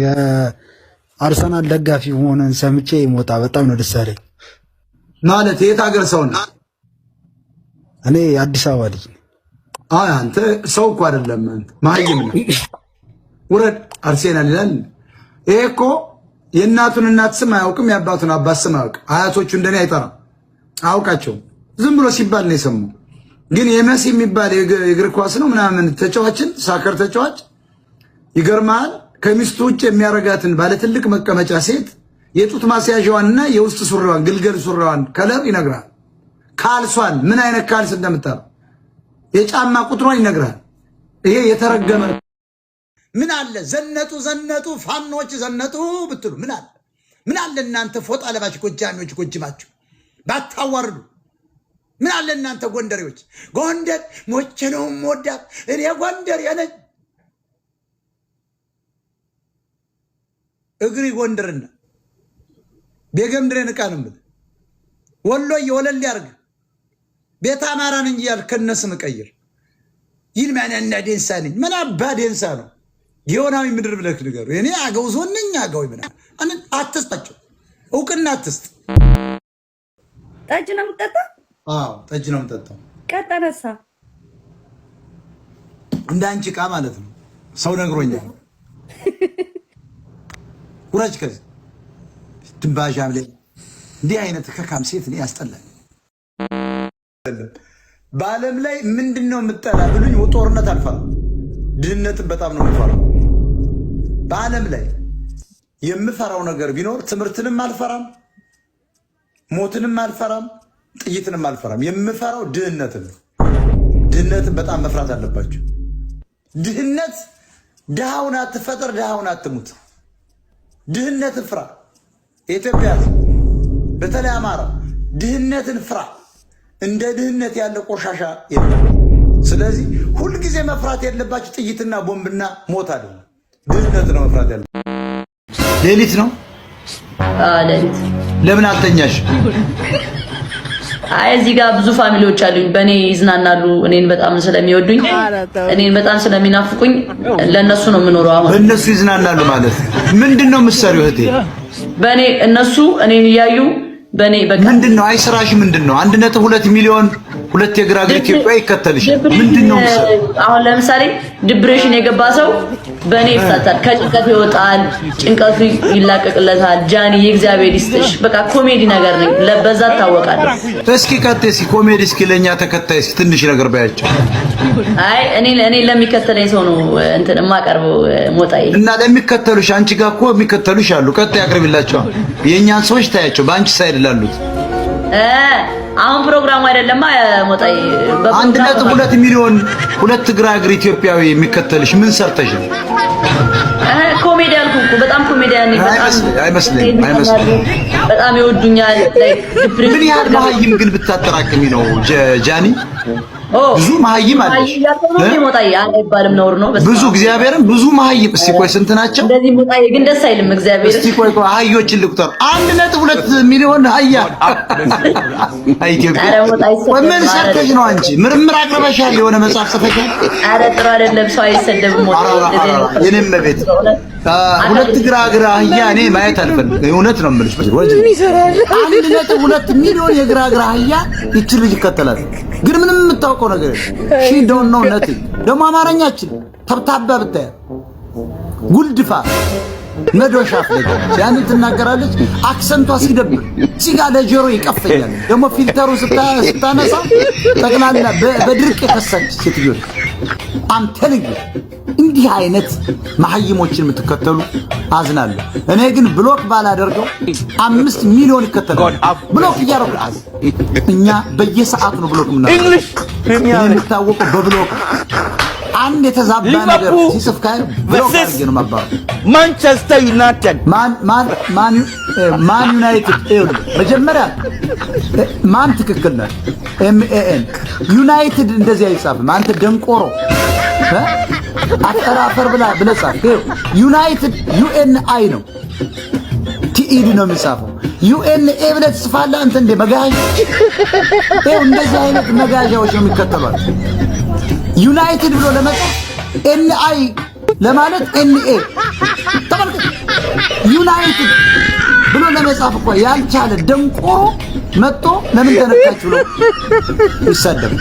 የአርሰናል ደጋፊ ሆነን ሰምቼ ሞጣ በጣም ነው ደስ ያለኝ። ማለት የት ሀገር ሰው ነህ? እኔ አዲስ አበባ ልጅ ነኝ። አይ አንተ ሰው እኮ አይደለም መሀይም ነህ። ውረድ አርሴናል ይላል። ይሄ እኮ የእናቱን እናት ስም አያውቅም፣ የአባቱን አባት ስም አያውቅም። አያቶቹ እንደኔ አይጠራም፣ አያውቃቸውም። ዝም ብሎ ሲባል ነው የሰሙ። ግን የመሲ የሚባል የእግር ኳስ ነው ምናምን ተጫዋችን ሳከር ተጫዋች ይገርማል። ከሚስቱ ውጭ የሚያረጋትን ባለ ትልቅ መቀመጫ ሴት የጡት ማስያዣዋንና የውስጥ ሱሪዋን ግልገል ሱሪዋን ከለር ይነግራል። ካልሷን ምን አይነት ካልስ እንደምታረ የጫማ ቁጥሯን ይነግራል። ይሄ የተረገመ ምን አለ ዘነጡ ፋኖች ዘነጡ ብትሉ ምን አለ እናንተ ፎጣ ለባሽ ጎጃሚዎች ጎጅማችሁ ባታዋርዱ። ምን አለ እናንተ ጎንደሬዎች ጎንደር ሞቼ ነው ሞዳት እኔ ጎንደር የነኝ እግሪ ጎንደርና ቤገምድሬን ዕቃ ነው የምልህ። ወሎዬ ወለል ያርግ ቤተ አማራ ነኝ እያልክ ከነስም ቀይር። ይልማናና ዴንሳ ነኝ። ምን አባ ዴንሳ ነው? የሆናዊ ምድር ብለህ ንገሩ። እኔ አገው ዞን ነኝ። አገው ምናምን አትስጣቸው፣ እውቅና አትስጥ። ጠጅ ነው የምጠጣው? አዎ ጠጅ ነው የምጠጣው። ቀጠነሳ እንዳንቺ ዕቃ ማለት ነው። ሰው ነግሮኛል። ኩራጅ ከዚህ ትንባዣም ላይ እንዲህ አይነት ከካም ሴት እኔ ያስጠላል። በዓለም ላይ ምንድነው የምጠላ ብሉኝ፣ ጦርነት አልፈራም፣ ድህነትን በጣም ነው የምፈራው። በዓለም ላይ የምፈራው ነገር ቢኖር ትምህርትንም አልፈራም፣ ሞትንም አልፈራም፣ ጥይትንም አልፈራም። የምፈራው ድህነትን ነው። ድህነትን በጣም መፍራት አለባቸው። ድህነት ድሃውን አትፈጠር፣ ድሃውን አትሙት። ድህነትን ፍራ። የኢትዮጵያ በተለይ አማራ ድህነትን ፍራ። እንደ ድህነት ያለ ቆሻሻ የለም። ስለዚህ ሁልጊዜ መፍራት ያለባችሁ ጥይትና ቦምብና ሞት አይደለም፣ ድህነት ነው መፍራት ያለ። ሌሊት ነው ሌሊት። ለምን አልተኛሽ? አይ እዚህ ጋር ብዙ ፋሚሊዎች አሉኝ፣ በእኔ ይዝናናሉ። እኔን በጣም ስለሚወዱኝ፣ እኔን በጣም ስለሚናፍቁኝ ለነሱ ነው የምኖረው። አሁን በእነሱ ይዝናናሉ ማለት ምንድነው የምትሰሪው እህቴ? በእኔ እነሱ እኔን እያዩ በእኔ በቃ ምንድነው? አይ ስራሽ ምንድነው? 1.2 ሚሊዮን ሁለት የግራ እግር ኢትዮጵያ ይከተልሽ ምንድነው? አሁን ለምሳሌ ዲፕሬሽን የገባ ሰው በእኔ ይፈታል፣ ከጭንቀቱ ይወጣል፣ ጭንቀቱ ይላቀቅለታል። ጃኒ የእግዚአብሔር ይስጥሽ። በቃ ኮሜዲ ነገር ነኝ፣ በዛ ታወቃለህ። እስኪ ቀጥይ፣ እስኪ ኮሜዲ፣ እስኪ ለኛ ተከታይ እስኪ ትንሽ ነገር ባያቸው። አይ እኔ ለሚከተለኝ ሰው ነው እንትን የማቀርበው ሞጣዬ። እና ለሚከተሉሽ አንቺ ጋር እኮ የሚከተሉሽ አሉ። ቀጥይ አቅርቢላቸው። የኛን ሰዎች ታያቸው በአንቺ ሳይድ ላሉት። አሁን ፕሮግራሙ አይደለማ ሞጣዬ። 1.2 ሚሊዮን ሁለት ግራ እግር ኢትዮጵያዊ የሚከተልሽ ምን ሰርተሽ ነው? ኮሜዲ አልኩ እኮ በጣም ኮሜዲያን ነኝ። አይመስልም። በጣም ይወዱኛል። ምን ያህል መሀይም ግን ብታጠራቅሚ ነው ጃኒ? ብዙ መሀይም አለሽ። ሞጣዬ አይባልም፣ ነውር ነው። ብዙ እግዚአብሔርን ብዙ መሀይም። እስቲ ቆይ ስንት ናቸው? እንደዚህ ሞጣዬ ግን ደስ አይልም። እግዚአብሔር እስቲ ቆይ አህዮችን ልቁጠር። 1.2 ሚሊዮን አህያ ኢትዮጵያ። ቆይ ምን ሰርተሽ ነው አንቺ? ምርምር አቅርበሻል? የሆነ መጽሐፍ ጽፈሻል? ኧረ ጥሩ አይደለም። ሰው አይሰደብም ሞጣዬ። የኔም ቤት ሁለት ግራ እግር አህያ እኔ ማየት አልፈልግም። እውነት ነው የምልሽ። 1.2 ሚሊዮን የግራ እግር አህያ ይቺ ልጅ ይከተላል። ግን ምንም የምታውቀው ነገር የለም። ሺ ዶንት ኖ ነቲንግ። ደግሞ አማርኛችን ተብታባ ብታይ ጉልድፋ መዶሻ ፍለጋ ያን ትናገራለች። አክሰንቷ ሲደብር ሲጋ ለጆሮ ይቀፈኛል። ደግሞ ፊልተሩ ስታነሳ ጠቅላላ በድርቅ የፈሰች ሴትዮ አም ቴሊንግ እንዲህ አይነት መሀይሞችን የምትከተሉ አዝናለሁ። እኔ ግን ብሎክ ባላደርገው 5 ሚሊዮን ይከተላል። ብሎክ እያደረኩ እኛ በየሰዓቱ ነው ብሎክ ምናምን የምታወቀው በብሎክ አንድ የተዛባ ነገር ሲጽፍ ካይ ብሎክ አድርጌ ነው ማባረር። ማንቸስተር ዩናይትድ ማን ዩናይትድ መጀመሪያ ማን ትክክል ነው? ኤምኤኤን ዩናይትድ እንደዚህ አይጻፍም። አንተ ደንቆሮ አጠራፈር ብለህ ጻፍ። ዩናይትድ ዩኤንአይ ነው፣ ቲኢዲ ነው የሚጻፈው። ዩኤንኤ ብለህ ትጽፋለህ አንተ እንደ መጋዣ። እንደዚህ አይነት መጋዣዎች ነው የሚከተሏል። ዩናይትድ ብሎ ለመጻፍ ኤንአይ ለማለት ኤንኤ ተመልከት። ዩናይትድ ብሎ ለመጻፍ እኮ ያልቻለ ደንቆሮ መጥቶ ለምን ተነካችሁ ብሎ ይሳደብ።